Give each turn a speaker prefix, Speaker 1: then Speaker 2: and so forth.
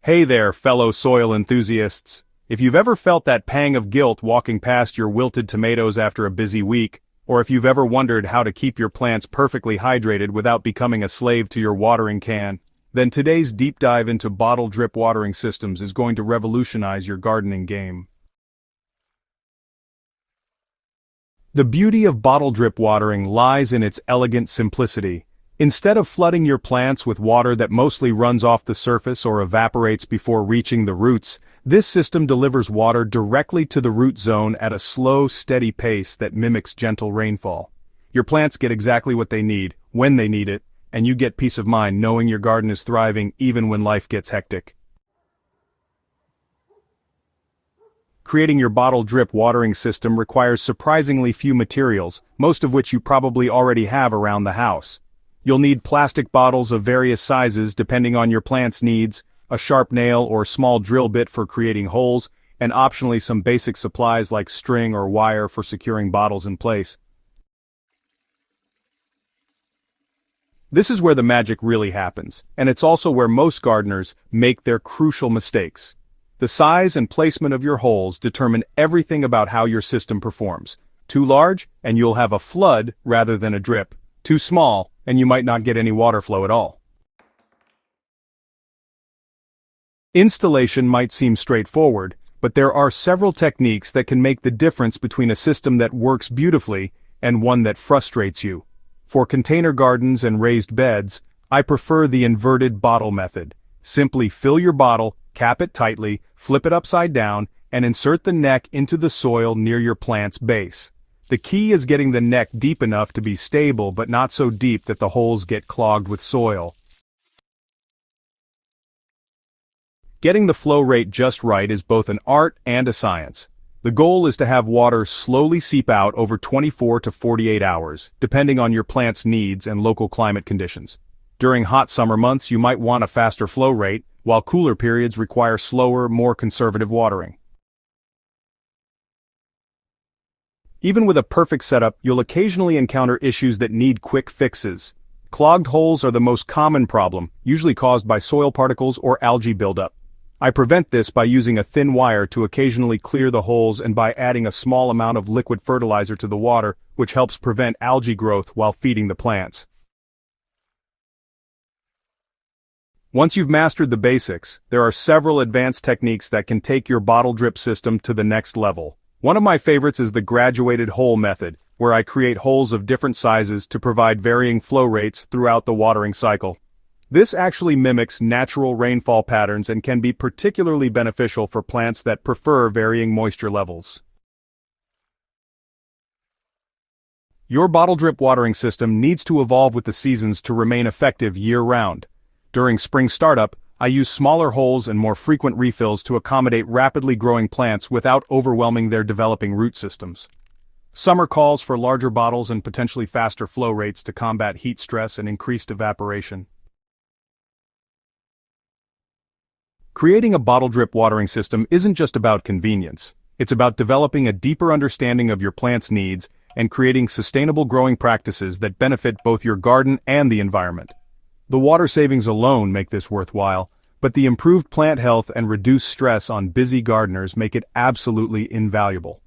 Speaker 1: Hey there, fellow soil enthusiasts. If you've ever felt that pang of guilt walking past your wilted tomatoes after a busy week, or if you've ever wondered how to keep your plants perfectly hydrated without becoming a slave to your watering can, then today's deep dive into bottle drip watering systems is going to revolutionize your gardening game. The beauty of bottle drip watering lies in its elegant simplicity. Instead of flooding your plants with water that mostly runs off the surface or evaporates before reaching the roots, this system delivers water directly to the root zone at a slow, steady pace that mimics gentle rainfall. Your plants get exactly what they need, when they need it, and you get peace of mind knowing your garden is thriving even when life gets hectic. Creating your bottle drip watering system requires surprisingly few materials, most of which you probably already have around the house. You'll need plastic bottles of various sizes depending on your plant's needs, a sharp nail or small drill bit for creating holes, and optionally some basic supplies like string or wire for securing bottles in place. This is where the magic really happens, and it's also where most gardeners make their crucial mistakes. The size and placement of your holes determine everything about how your system performs. Too large, and you'll have a flood rather than a drip. Too small, and you might not get any water flow at all. Installation might seem straightforward, but there are several techniques that can make the difference between a system that works beautifully and one that frustrates you. For container gardens and raised beds, I prefer the inverted bottle method. Simply fill your bottle, cap it tightly, flip it upside down, and insert the neck into the soil near your plant's base. The key is getting the neck deep enough to be stable but not so deep that the holes get clogged with soil. Getting the flow rate just right is both an art and a science. The goal is to have water slowly seep out over 24 to 48 hours, depending on your plant's needs and local climate conditions. During hot summer months you might want a faster flow rate, while cooler periods require slower, more conservative watering. Even with a perfect setup, you'll occasionally encounter issues that need quick fixes. Clogged holes are the most common problem, usually caused by soil particles or algae buildup. I prevent this by using a thin wire to occasionally clear the holes and by adding a small amount of liquid fertilizer to the water, which helps prevent algae growth while feeding the plants. Once you've mastered the basics, there are several advanced techniques that can take your bottle drip system to the next level. One of my favorites is the graduated hole method, where I create holes of different sizes to provide varying flow rates throughout the watering cycle. This actually mimics natural rainfall patterns and can be particularly beneficial for plants that prefer varying moisture levels. Your bottle drip watering system needs to evolve with the seasons to remain effective year-round. During spring startup, I use smaller holes and more frequent refills to accommodate rapidly growing plants without overwhelming their developing root systems. Summer calls for larger bottles and potentially faster flow rates to combat heat stress and increased evaporation. Creating a bottle drip watering system isn't just about convenience. It's about developing a deeper understanding of your plant's needs and creating sustainable growing practices that benefit both your garden and the environment. The water savings alone make this worthwhile, but the improved plant health and reduced stress on busy gardeners make it absolutely invaluable.